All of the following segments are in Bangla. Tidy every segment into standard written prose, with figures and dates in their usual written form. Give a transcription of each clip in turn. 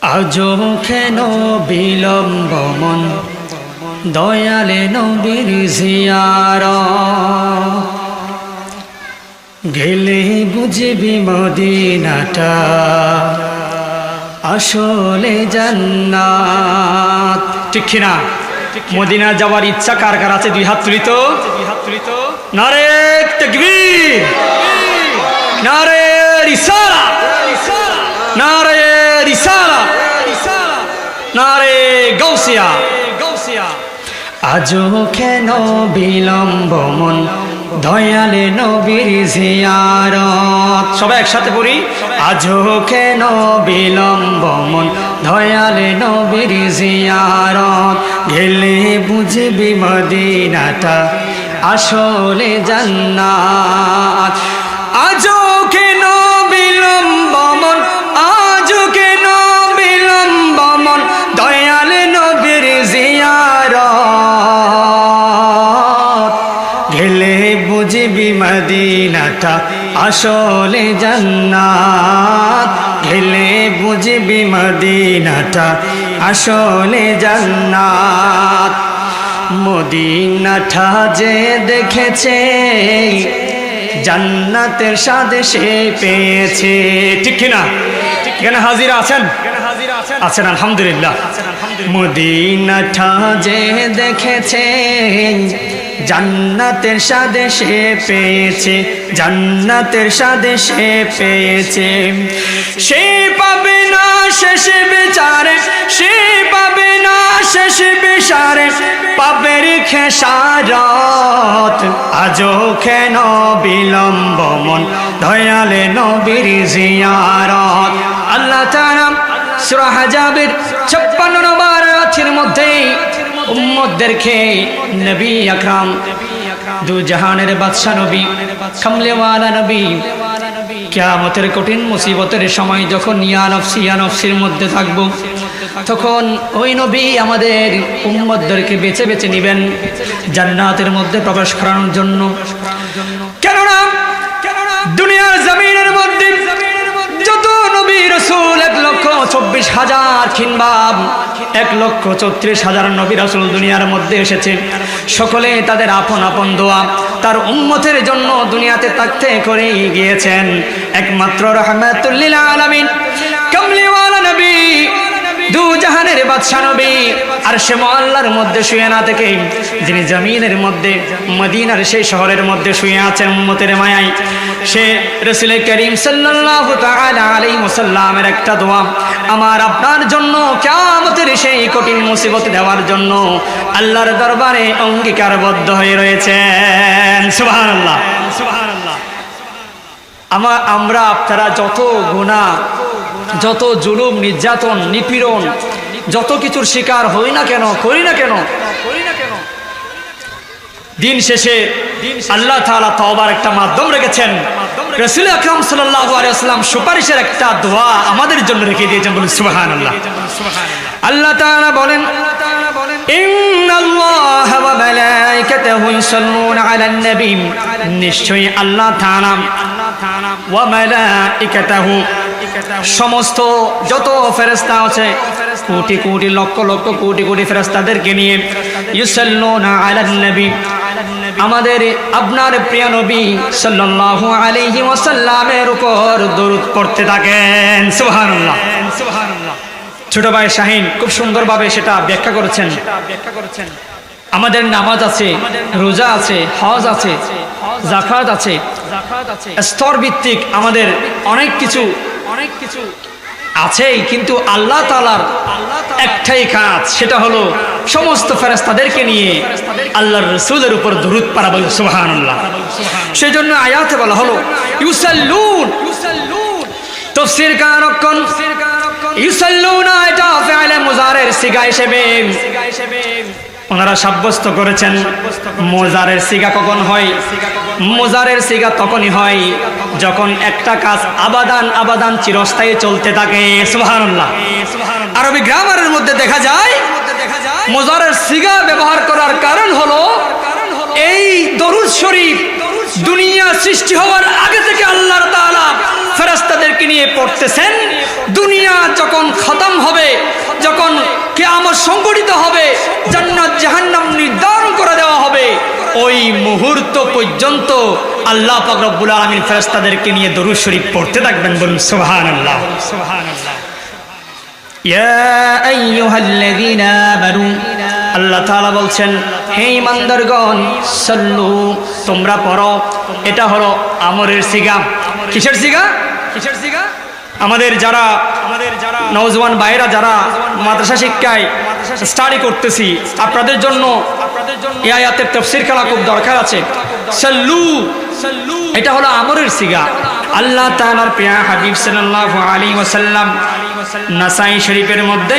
আজো কেন বিলম্ব মন দয়ালে নবীর জিয়ারত গেলে বুঝবি মদিনাটা আসলে জান্নাত। ঠিক কিনা? মদিনা যাওয়ার ইচ্ছা কার কার আছে? দুই হাত তুলিত। নারে তাকবীর, নারে রিসালাত, নারে রিসালাত, নারে গাউসিয়া। আজও কেন বিলম্ব মন দয়ালে নবীর জিয়ারত। সবাই একসাথে পড়ি। আজও কেন বিলম্ব মন দয়ালে নবীর জিয়ারত গেলে বুঝবি মদিনাটা আসলে জান্নাত। আজও কেন বিলম্ব মন, আজও কেন বিলম্ব মন দয়ালে নবীর জিয়ারত গেলে বুঝবি মদিনাটা আসলে জান্নাত। গেলে বুঝবি মদিনাটা আসলে জান্নাত। মদিনাটা যে দেখেছে জান্নাতের স্বাদ সে পেয়েছে। ঠিক কিনা? এখানে হাজিরা আছেন? আছেন আলহামদুলিল্লাহ। মদিনাটা যে দেখেছে জান্নাতের স্বাদ সে পেয়েছে, জান্নাতের স্বাদ সে পেয়েছে। সে পাবে না শেষ বিচারে, সে পাবে না শেষ বিচারে পাবের খেসারত। আজও কেন বিলম্ব মন দয়ালে নবীর জিয়ারত। আল্লাহ তাআলা সূরা হাজাবের 56 নম্বর আয়াতের মধ্যে উম্মতদেরকে নবী আকরাম দু জাহানের বাদশা নবী কামলেওয়ালা নবী কিয়ামতের কঠিন মুসিবতের সময় যখন ইয়া নফসির মধ্যে থাকব, তখন ওই নবী আমাদের উম্মতদেরকে বেছে বেছে নেবেন জান্নাতের মধ্যে প্রবেশ করানোর জন্য। কেননা দুনিয়ার জমিনের মধ্যে যত নবী রাসূল 1,24,000 কিংবা 1,34,000 নবী রাসূল দুনিয়ার মধ্যে এসেছে, সকলে তাদের আপন আপন দোয়া তার উম্মতের জন্য দুনিয়াতে থাকতে করে গিয়েছেন। একমাত্র রাহমাতুল লিল আলামিন কামলিওয়ালা নবী দু জাহানের বাদশা নবী আরশে মুআল্লার মধ্যে শুয়ে না থেকে যিনি জমিনের মধ্যে মদিনার সেই শহরের মধ্যে শুয়ে আছেন উম্মতের মায়ায়, সে রাসূল করিম সাল্লাল্লাহু তাআলা আলাইহি ওয়াসাল্লামের একটা দোয়া আমার আপনার জন্য কিয়ামতের সেই কঠিন মুসিবত দেওয়ার জন্য আল্লাহর দরবারে অঙ্গীকারবদ্ধ হয়ে রয়েছেন। সুবহানাল্লাহ, সুবহানাল্লাহ। আমরা আপনারা যত গুনাহ, যত জুলুম, নির্যাতন, নিপীড়ন, যত কিছুর শিকার হই না কেন, করি না কেন, দিন শেষে আল্লাহ তাআলা তওবার একটা মাধ্যম রেখেছেন। রাসূল আকরাম সাল্লাল্লাহু আলাইহি ওয়াসাল্লাম সুপারিশের একটা দোয়া আমাদের জন্য রেখে দিয়েছেন। বলুন সুবহানাল্লাহ। আল্লাহ তাআলা বলেন, ইন্নাল্লাহা ওয়া মালাইকাতাহু ইউসাল্লুনা আলান নবী, নিশ্চয়ই আল্লাহ তাআলা ওয়া মালাইকাতাহু সমস্ত যত ফেরেশতা আছে কোটি কোটি লক্ষ লক্ষ কোটি কোটি ফেরেশতাদেরকে নিয়ে ইউসাল্লুনা আলান নবী আমাদের আপনার প্রিয় নবী সাল্লাল্লাহু আলাইহি ওয়াসাল্লামের উপর দরুদ পড়তে থাকেন। সুবহানাল্লাহ, সুবহানাল্লাহ। ছোট ভাই শাহিন খুব সুন্দরভাবে সেটা ব্যাখ্যা করেছেন। আমাদের নামাজ আছে, রোজা আছে, হজ আছে, যাকাত আছে, স্তর ভিত্তিক আমাদের অনেক কিছু আছেই, কিন্তু আল্লাহ তাআলার একটাই কাজ, সেটা হলো সমস্ত ফেরেশতাদেরকে নিয়ে আল্লাহর রাসূলের উপর দরুদ পড়া। বলে সুবহানাল্লাহ। সেই জন্য আয়াতে বলা হলো ইউসাল্লুন। তাফসীর কারকন ইউসাল্লুনা এটা ফি'লে মুজারের সিগা হিসেবে ওনারা সাব্যস্ত করেছেন। মুজারের সিগা কখন হয়? মুজারের সিগা তখনই হয় যখন একটা কাজ আবাদান আবাদান চিরস্থায়ী চলতে থাকে। সুবহানাল্লাহ। আরবি গ্রামারের মধ্যে দেখা যায় মুজারের সিগা ব্যবহার করার কারণ হলো এই দরুদ শরীফ দুনিয়া সৃষ্টি হওয়ার আগে থেকে আল্লাহ তাআলা ফেরেশতাদেরকে নিয়ে পড়তেছেন। দুনিয়া যখন খতম হবে সংগঠিত হবে, জান্নাত জাহান্নাম নির্ধারণ করে দেওয়া হবে, ওই মুহূর্ত পর্যন্ত আল্লাহ পাক রব্বুল আলামিন ফেরেশতাদেরকে নিয়ে দরুদ শরীফ পড়তে থাকবেন। বলুন সুবহানাল্লাহ। সুবহানাল্লাহ। ইয়া আইয়ুহাল্লাযীনা আমানু, আল্লাহ তাআলা বলছেন, হে ঈমানদারগণ, সাল্লু, তোমরা পড়ো। এটা হলো আমরের সিগা। কিসের সিগা? কিসের সিগা? আমাদের যারা নওজওয়ান ভাইরা যারা মাদ্রাসা শিক্ষায় স্টাডি করতেছি, আপনাদের জন্য এই আয়াতের তাফসীর করা খুব দরকার আছে। সাল্লু, এটা হলো আমরের সিগা। আল্লাহ তাআলার প্রিয় হাবিব সাল্লাল্লাহু আলাইহি ওয়াসাল্লাম নাসাই শরীফের মধ্যে,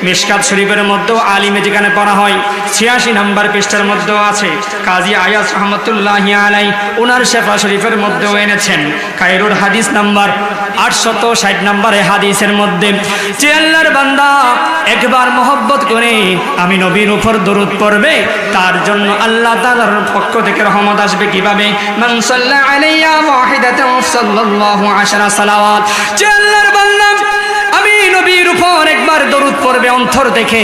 মিশকাত শরীফের মধ্যেও আলিমে যেখানে পড়া হয় 86 নম্বর পৃষ্ঠার মধ্যেও আছে। কাজী আয়াজ রহমাতুল্লাহি আলাইহি ওনার শেফা শরীফের মধ্যেও এনেছেন। কায়রুর হাদিস নাম্বার 860 নম্বরে হাদিসের মধ্যে, যে আল্লাহর বান্দা একবার মহব্বত করে আমি নবীর উপর দরুদ পড়বে, তার জন্য আল্লাহ তাআলার পক্ষ থেকে রহমত আসবে। কিভাবে? মান সাল্লা আলাইয়া ওয়াহিদাতান সাল্লাল্লাহু আশরা সালাওয়াত। যে আল্লাহর বান্দা আমি নবীর উপর একবার দরুদ পড়বে অন্তর থেকে,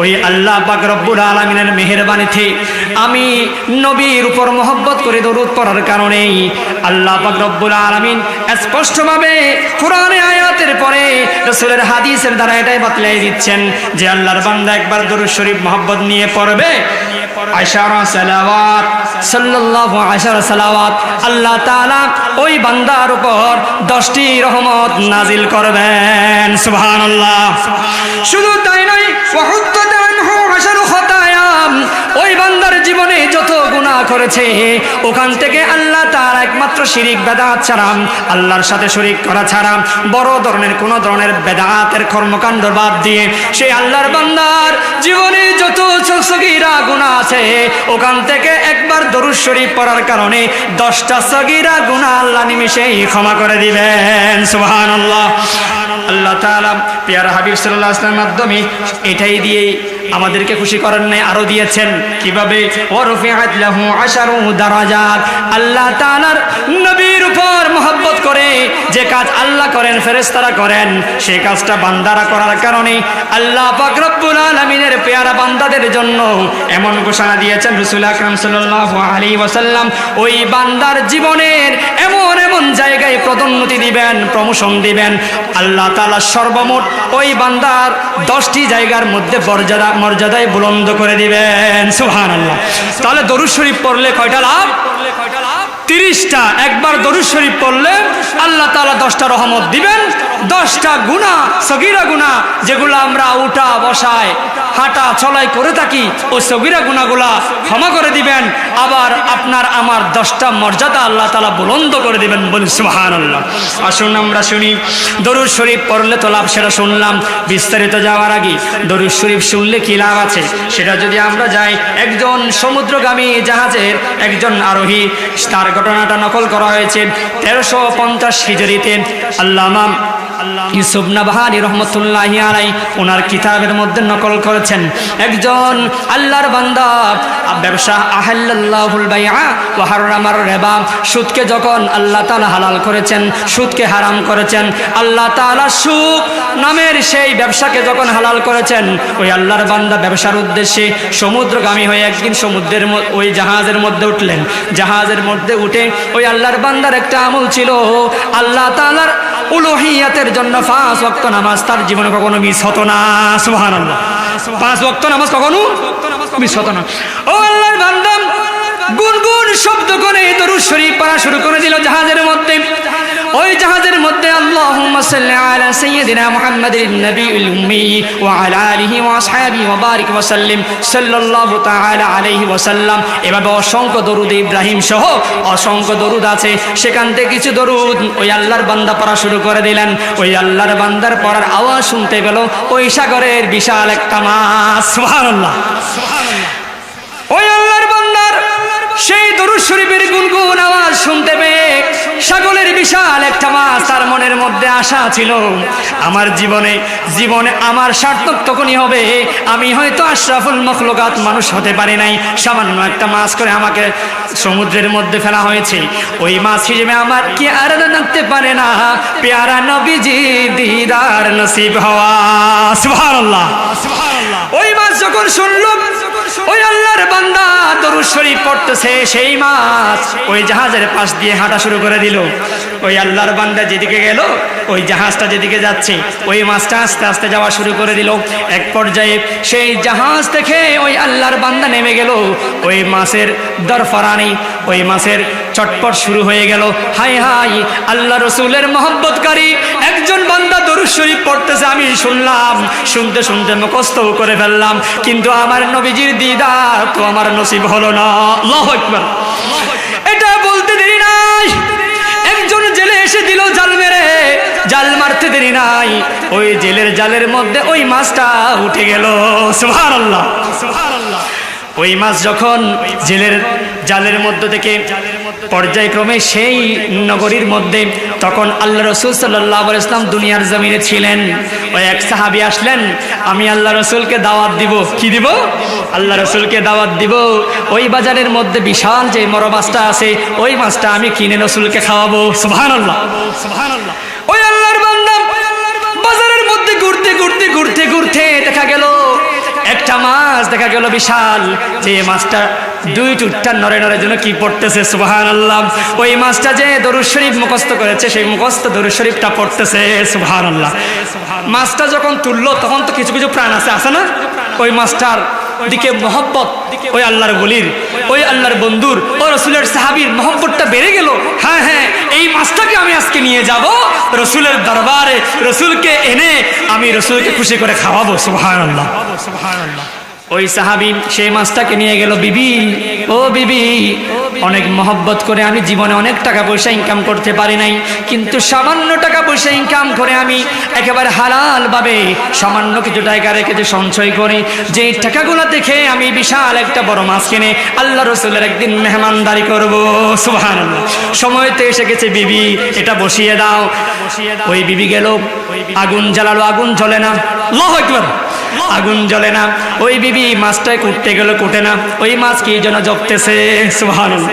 ওই আল্লাহ পাক রব্বুল আলামিনের মেহেরবানিতে আমি নবীর উপর মহব্বত করে দরুদ পড়ার কারণে আল্লাহ পাক রব্বুল আলামিন স্পষ্টভাবে কোরআনে আয়াতের পরে রাসূলের হাদিসের দ্বারা এটাই বাতলাই দিচ্ছেন যে আল্লাহর বান্দা একবার দরুদ শরীফ মহব্বত নিয়ে পড়বে, আশরা সালাওয়াত, সাল্লাল্লাহু আশরা সালাওয়াত, আল্লাহ তাআলা ওই বান্দার উপর 10টি রহমত নাজিল করবেন। সুবহানাল্লাহ। শুধু তাই নয়, ওয়াহুত্তাত আনহু আশরু খাতায়া, ওই বান্দার জীবনে যত গুনাহ করেছে ওখান থেকে আল্লাহ তাআলা একমাত্র শিরিক বেদাত ছাড়া, আল্লাহর সাথে শরীক করা ছাড়া বড় ধরনের কোন ধরনের বেদাতের কর্মকাণ্ড বাদ দিয়ে সেই আল্লাহর বান্দার জীবনে যত সগীরা গুনাহ আছে ওখান থেকে একবার দরুদ শরীফ পড়ার কারণে 10টা সগীরা গুনাহ আল্লাহ নিমিষেই ক্ষমা করে দিবেন। সুবহানাল্লাহ। আল্লাহ তাআলা প্রিয় হাবিব সাল্লাল্লাহু আলাইহি ওয়াসাল্লামের মাধ্যমে এটাই দিয়ে আমাদেরকে খুশি করার নেই, আরো দিয়েছেন। কিভাবে? ওয়ারফিআত লাহু আশরু দারাজাত। আল্লাহ তাআলার নবীর উপর মহব্বত করে যে কাজ আল্লাহ করেন, ফেরেশতারা করেন, সেই কাজটা বান্দারা করার কারণে আল্লাহ পাক রব্বুল আলামিনের পেয়ারা বান্দাদের জন্য এমন ঘোষণা দিয়েছেন রাসূল আকরাম সাল্লাল্লাহু আলাইহি ওয়াসাল্লাম, ওই বান্দার জীবনের এমন এমন জায়গায় পদোন্নতি দিবেন, প্রমোশন দিবেন। আল্লাহ তাআলা সর্বমোট ওই বান্দার 10টি জায়গার মধ্যে মর্যাদায় বুলন্দ করে দিবেন। সুবহানাল্লাহ। তাহলে দরুদ শরীফ পড়লে কয়টা লাভ? 30টা। একবার দরুদ শরীফ পড়লে আল্লাহ তাআলা 10টা রহমত দিবেন, 10টা গুনাহ, সগীরা গুনাহ যেগুলো আমরা উঠা বসায় হাঁটা চলাই করে থাকি, ওই সগীরা গুনাহগুলা ক্ষমা করে দিবেন। আবার আপনার আমার 10টা মর্যাদা আল্লাহ তাআলা বুলন্দ করে দিবেন। বলুন সুবহানাল্লাহ। আসুন আমরা শুনি দরুদ শরীফ পড়লে তো লাভ, সেটা শুনলাম। বিস্তারিত যাওয়ার আগে দরুদ শরীফ শুনলে কি লাভ আছে সেটা যদি আমরা যাই, একজন সমুদ্রগামী জাহাজের একজন আরোহী, তার ঘটনাটা নকল করা হয়েছে 1350 হিজরিতে। আল্লামা ইউসুফ নাবহানী রহমতুল্লাহি আলাইহি ওনার কিতাবের মধ্যে নকল করেছেন। একজন আল্লাহর বান্দা ব্যবসা, আহাল্লাল্লাহুল বাইআ ওয়া হারামার রিবা, সুদকে যখন আল্লাহ তাআলা হালাল করেছেন, সুদকে হারাম করেছেন, আল্লাহ তাআলা সুদ নামের সেই ব্যবসাকে যখন হালাল করেছেন, ওই আল্লাহর বান্দা ব্যবসার উদ্দেশ্যে সমুদ্রগামী হয়ে একদিন সমুদ্রের ওই জাহাজের মধ্যে উঠলেন। জাহাজের মধ্যে উঠে ওই আল্লাহর বান্দার একটা আমল ছিল, আল্লাহ তাআলার উলুহিয়াতের জন্য 5 ওয়াক্ত নামাজ তার জীবনে কখনো মিস হতো না। সুবহানাল্লাহ। 5 ওয়াক্ত নামাজ কখনো মিস হতো না। ও আল্লাহর বান্দা গুনগুন শব্দ করে দরুদ শরীফ পড়া শুরু করে দিল জাহাজের মধ্যে। ওই জাহাজের মধ্যে আল্লাহুম্মা সাল্লি আলা সাইয়্যিদিনা মুহাম্মাদিন নবিয়্যিল উম্মি ওয়া আলা আলিহি ওয়া আসহাবিহি ওয়া বারিক ওয়া সাল্লিম সাল্লাল্লাহু তাআলা আলাইহি ওয়া সাল্লাম। এভাবে অসংখ্য দরুদ ইব্রাহিম সহ অসংখ্য দরুদ আছে, সেখান থেকে কিছু দরুদ ওই আল্লাহর বান্দা পড়া শুরু করে দিলেন। ওই আল্লাহর বান্দার পড়ার আওয়াজ শুনতে পেল ওই সাগরের বিশাল একটা মাছ। সুবহানাল্লাহ। ওই আল্লাহর বান্দার সেই দরুদ শরীফের গুনগুন আওয়াজ শুনতে পেয়ে সাগরের বিশাল একটা মাছ, তার মনের মধ্যে আশা ছিল আমার জীবনে আমার সার্থক তখনই হবে, আমি হয়তো আশরাফুল মখলুকাত মানুষ হতে পারি নাই, সামান্য একটা মাছ করে আমাকে সমুদ্রের মধ্যে ফেলা হয়েছে, ওই মাছ হিসেবে আমার কি আর থাকতে পারে না পেয়ারা নবীজি দিদার নসিব হওয়া। সুবহানাল্লাহ। ওই মাছ যখন শুনল ওই আল্লাহর বান্দা দরুদ শরীফ পড়তেছে, সেই মাছ ওই জাহাজের পাশ দিয়ে হাঁটা শুরু করে দিল। ওই আল্লাহর বান্দা যেদিকে গেল, ওই জাহাজটা যেদিকে যাচ্ছে ওই মাছটা আস্তে আস্তে যাওয়া শুরু করে দিল। এক পর্যায়ে সেই জাহাজ থেকে ওই আল্লাহর বান্দা নেমে গেল। ওই মাছের দরফরানি, ওই মাছের চটপট শুরু হয়ে গেল। হাই হাই, আল্লাহ রসুলের মহব্বতকারী একজন বান্দা দরুদ শরীফ পড়তেছে, আমি শুনলাম, শুনতে শুনতে মুখস্থ করে ফেললাম, কিন্তু আমার নবীজির দিদার তো আমার নসিব হলো না। আল্লাহু আকবার। এটা বলতে দেরি নাই, একজন জেলে এসে দিল জাল মেরে, জাল মারতে দেরি নাই, ওই জেলের জালের মধ্যে ওই মাছটা উঠে গেল। সুবহানাল্লাহ, সুবহানাল্লাহ। ওই মাছ যখন জেলের জালের মধ্য থেকে পর্যায়ক্রমে সেই নগরীর মধ্যে, তখন আল্লাহ রসুল সাল্লাল্লাহু আলাইহি ওয়াসাল্লাম দুনিয়ার জমিনে ছিলেন। ওই এক সাহাবী আসলেন, আমি আল্লাহ রসুলকে দাওয়াত দিব। কি দিব? আল্লাহ রসুলকে দাওয়াত দিব। ওই বাজারের মধ্যে বিশাল যে বড় মাছটা আছে, ওই মাছটা আমি কিনে রসুলকে খাওয়াবো। সুবহানাল্লাহ, সুবহানাল্লাহ। ওই আল্লাহর বান্দা বাজারের মধ্যে ঘুরতে ঘুরতে ঘুরতে ঘুরতে দেখা গেল একটা মাছ, দেখা গেল বিশাল, যে মাছটা দুই টুকটা নড়ে নড়ে যেন কি পড়তেছে। সুবহানাল্লাহ। ওই মাছটা যে দরুদ শরীফ মুখস্থ করেছে, সেই মুখস্থ দরুদ শরীফটা পড়তেছে। সুবহানাল্লাহ। মাছটা যখন তুললো তখন তো কিছু কিছু প্রাণ আছে না, ওই মাছটার দিকে মহব্বত, ওই আল্লাহর ওলির, ওই আল্লাহর বন্ধুর, ও রসুলের সাহাবীর মহব্বতটা বেড়ে গেল। হ্যাঁ হ্যাঁ, এই মাছটাকে আমি আজকে নিয়ে যাব রসুলের দরবারে, রসুলকে এনে আমি রসুলকে খুশি করে খাওয়াবো। সুবহানাল্লাহ, সুবহানাল্লাহ। ওই সাহাবী সেই মাছটাকে নিয়ে গেল। বিবি, ও বিবি, অনেক মহব্বত করে আমি জীবনে অনেক টাকা পয়সা ইনকাম করতে পারি নাই, কিন্তু সামান্য টাকা পয়সা ইনকাম করে আমি একেবারে হালাল ভাবে সামান্য কিছু টাকা রেখেছি সঞ্চয় করে, যে টাকাগুলো দেখে আমি বিশাল একটা বড় মাছ কিনে আল্লাহ রসুলের একদিন মেহমানদারি করব। সুবহানাল্লাহ। সময় তো এসে গেছে, বিবি এটা বসিয়ে দাও। ওই বিবি গেল, আগুন জ্বালালো, আগুন জ্বলে না। আল্লাহু আকবার। আগুন জ্বলে না। ওই বিবি মাছটায় কুটতে গেল, কুটে না। ওই মাছ কি যেন জপতেছে। সুবহানাল্লাহ।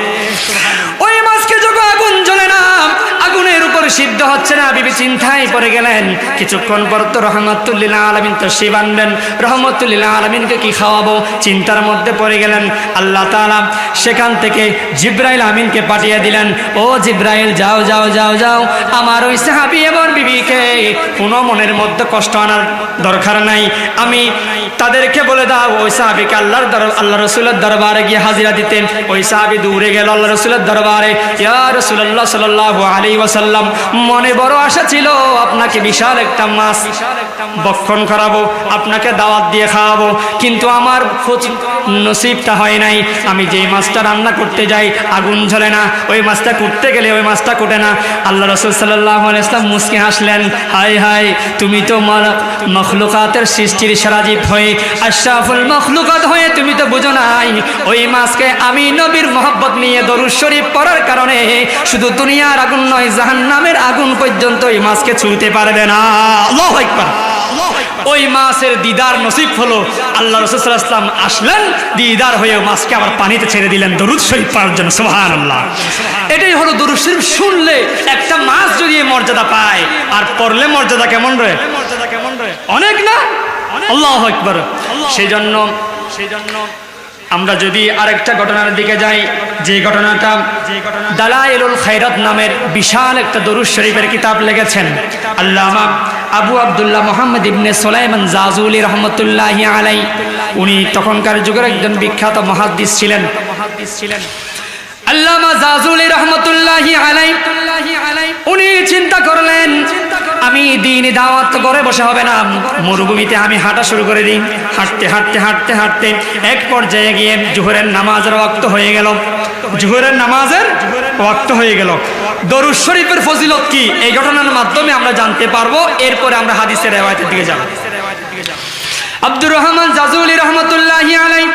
ওই মাছকে যখন আগুন জ্বলে না, আগুনের উপর সিদ্ধ হচ্ছে না, বিবি চিন্তায় পড়ে গেলেন। কিছুক্ষণ পর তো রহমাতুল লিল আলামিন তশরিফ আনবেন, রহমাতুল লিল আলামিনকে কি খাওয়াবো, চিন্তার মধ্যে পড়ে গেলেন। আল্লাহ তাআলা সেখান থেকে জিবরাইল আমিনকে পাঠিয়ে দিলেন, ও জিবরাইল, যাও যাও যাও যাও, আমার ওই সাহাবী এবং বিবিকে কোনো মনের মধ্যে কষ্ট আনার দরকার নাই, আমি তাদেরকে বলে দাও ওই সাহাবীকে আল্লাহ রসুলের দরবারে গিয়ে হাজিরা দিতেন। ওই সাহাবী দৌড়ে গেল আল্লাহ রসুলের দরবারে। ইয়া রাসূলুল্লাহ সাল্লাল্লাহু আলাইহি ওয়াসাল্লাম, মনে বড় আশা ছিল আপনাকে বিশাল একটা মাছ ভক্ষণ করাবো, আপনাকে দাওয়াত দিয়ে খাওয়াবো, কিন্তু আমার নসিবটা হয় নাই। আমি যেই মাছটা রান্না করতে যাই আগুন জ্বলে না, ওই মাছটা কুটতে গেলে ওই মাছটা কুটে না। আল্লাহ রাসূল সাল্লাল্লাহু আলাইহি ওয়াসাল্লাম মুস্কি হাসলেন, হায় হায়, তুমি তো মখলুকাতের সৃষ্টির সারাজীব হয়ে, আশরাফুল মখলুকাত হয়ে তুমি তো বুঝো নাই ওই মাছকে আমি নবীর মহব্বত নিয়ে দরুদ শরীফ পড়ার কারণে শুধু দুনিয়ার আগুন নয়, জাহান্নামের আগুন পর্যন্ত ওই মাছকে ছুঁতে পারবে না। আল্লাহু আকবার। ওই মাছের দিদার নসিব হলো। আল্লাহ রাসূল সাল্লাল্লাহু আলাইহি ওয়াসাল্লাম আসলেন, দিদার হয়ে মাছকে আবার পানিতে ছেড়ে দিলেন দরুদ শরীফ পড়ার জন্য। সুবহানাল্লাহ। এটাই হলো দরুদ শরীফ। শুনলে একটা মাছ যদি মর্যাদা পায়, আর পড়লে মর্যাদা কেমন রয়ে? অনেক না? আল্লাহু আকবার। সেই জন্য আমরা যদি আরেকটা ঘটনার দিকে যাই, যে ঘটনাটা দালাইলুল খায়রাত নামের বিশাল একটা দরুদ শরীফের কিতাব লিখেছেন আল্লামা আবু আব্দুল্লাহ মুহাম্মদ ইবনে সুলাইমান জাজুলি রহমতুল্লাহি আলাইহি। উনি তখনকার যুগের একজন বিখ্যাত মুহাদ্দিস ছিলেন। আল্লামা জাজুলি রহমতুল্লাহি আলাইহি উনি চিন্তা করলেন, আমি দ্বীনি দাওয়াত করে বসে হবে না, মরুভূমিতে আমি হাঁটা শুরু করে দিই। হাঁটতে হাঁটতে হাঁটতে হাঁটতে এক পর্যায়ে গিয়ে জোহরের নামাজের ওয়াক্ত হয়ে গেল। জোহরের নামাজের ওয়াক্ত হয়ে গেল। দরুদ শরীফের ফজিলত কি, এই ঘটনার মাধ্যমে আমরা জানতে পারবো। এরপরে আমরা হাদিসের রিওয়ায়াতের দিকে যাব। আব্দুর রহমান জাজুলি রহমতুল্লাহি আলাইহি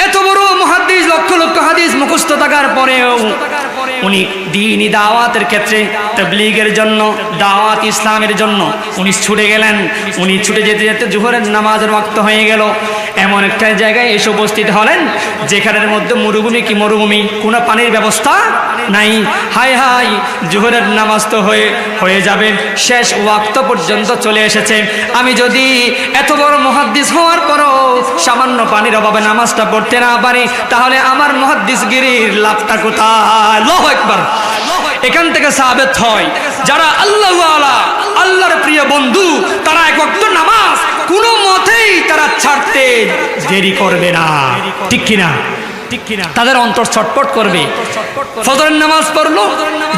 এত বড় মুহাদ্দিস, লক্ষ লক্ষ হাদিস মুখস্থ থাকার পরেও উনি দ্বীনি দাওয়াতের ক্ষেত্রে, তাবলীগের জন্য, দাওয়াত ইসলামের জন্য উনি ছুটে গেলেন। উনি ছুটে যেতে যেতে জোহরের নামাজের ওয়াক্ত হয়ে গেল। এমন একটা জায়গায় এসে উপস্থিত হলেন যেখানের মধ্যে মরুভূমি কি মরুভূমি, কোনো পানির ব্যবস্থা নাই। হাই হাই, জোহরের নামাজ তো হয়ে যাবে, শেষ ওয়াক্ত পর্যন্ত চলে এসেছে। আমি যদি এত বড় মুহাদ্দিস হওয়ার পরও সামান্য পানির অভাবে নামাজটা পড়তে না পারি, তাহলে আমার মুহাদ্দিসগিরির লাভটা কোথায়? আল্লাহু আকবার। এখান থেকে সাবিত হয় যারা আল্লাহ ওয়ালা, আল্লাহর প্রিয় বন্ধু, তারা এক ওয়াক্ত নামাজ কোনো মতেই তারা ছাড়তে দেরি করবে না, ঠিক কিনা? তাদের অন্তর ছটপট করবে। ফজরের নামাজ পড়লো,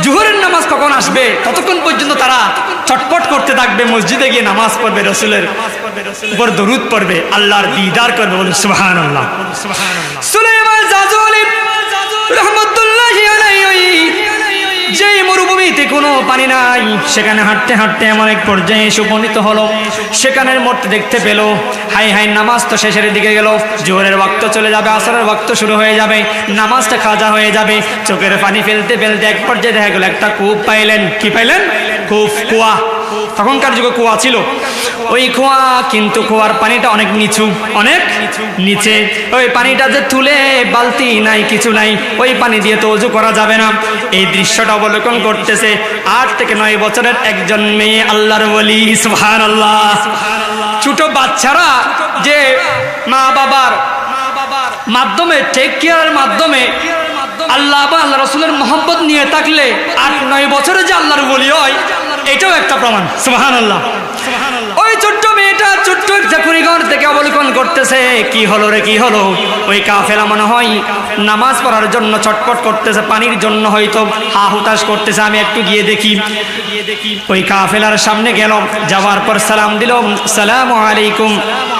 জোহরের নামাজ কখন আসবে ততক্ষণ পর্যন্ত তারা ছটপট করতে থাকবে, মসজিদে গিয়ে নামাজ পড়বে, রাসূলের উপর দরুদ পড়বে, আল্লাহর দিদার করবে। বলুন সুবহানাল্লাহ। সুলাইমান জাজুলি রাহমাতুল্লাহি আলাইহি যেই মরুভূমিতে কোনো পানি নাই, সেখানে হাঁটতে হাঁটতে এমন এক পর্যায়ে এসে উপনীত হলো, সেখানের মধ্যে দেখতে পেল হাই হাই নামাজ তো শেষের দিকে গেল, জোহরের ওয়াক্ত চলে যাবে, আসরের ওয়াক্ত শুরু হয়ে যাবে, নামাজটা কাজা হয়ে যাবে। চোখের পানি ফেলতে ফেলতে এক পর্যায়ে দেখা গেল একটা কূপ পাইলেন। কি পাইলেন? কূপ, কুয়া। তখনকার যুগে কুয়া ছিল, ওই কুয়া, কিন্তু কুয়ার পানিটা অনেক নিচু, অনেক নিচে। ওই পানিটা যে তুলে বালতি নাই, কিছু নাই, ওই পানি দিয়ে তো ওযু করা যাবে না। এই দৃশ্যটা অবলোকন করতেছে 8 থেকে 9 বছরের একজন মেয়ে, আল্লাহর ওলি। সুবহানাল্লাহ। ছোট বাচ্চারা যে মা বাবার মাধ্যমে, টেক কেয়ারের মাধ্যমে আল্লাহ বা আল্লাহ রাসূলের মহব্বত নিয়ে থাকলে 8-9 বছরে যে আল্লাহর ওলি হয়, এটাও একটা প্রমাণ। সুবহানাল্লাহ। ওই ছোট্ট মেয়েটা ছোট্ট একটা কুড়িঘর থেকে অবলোকন করতেছে, কি হলো রে, কি হলো? ওই কাফেলা মনে হয় নামাজ পড়ার জন্য ছটপট করতেছে, পানির জন্য হয়তো হা হুতাশ করতেছে, আমি একটু গিয়ে দেখি। ওই কাফেলার সামনে গেল, যাওয়ার পর সালাম দিল, আসসালামু আলাইকুম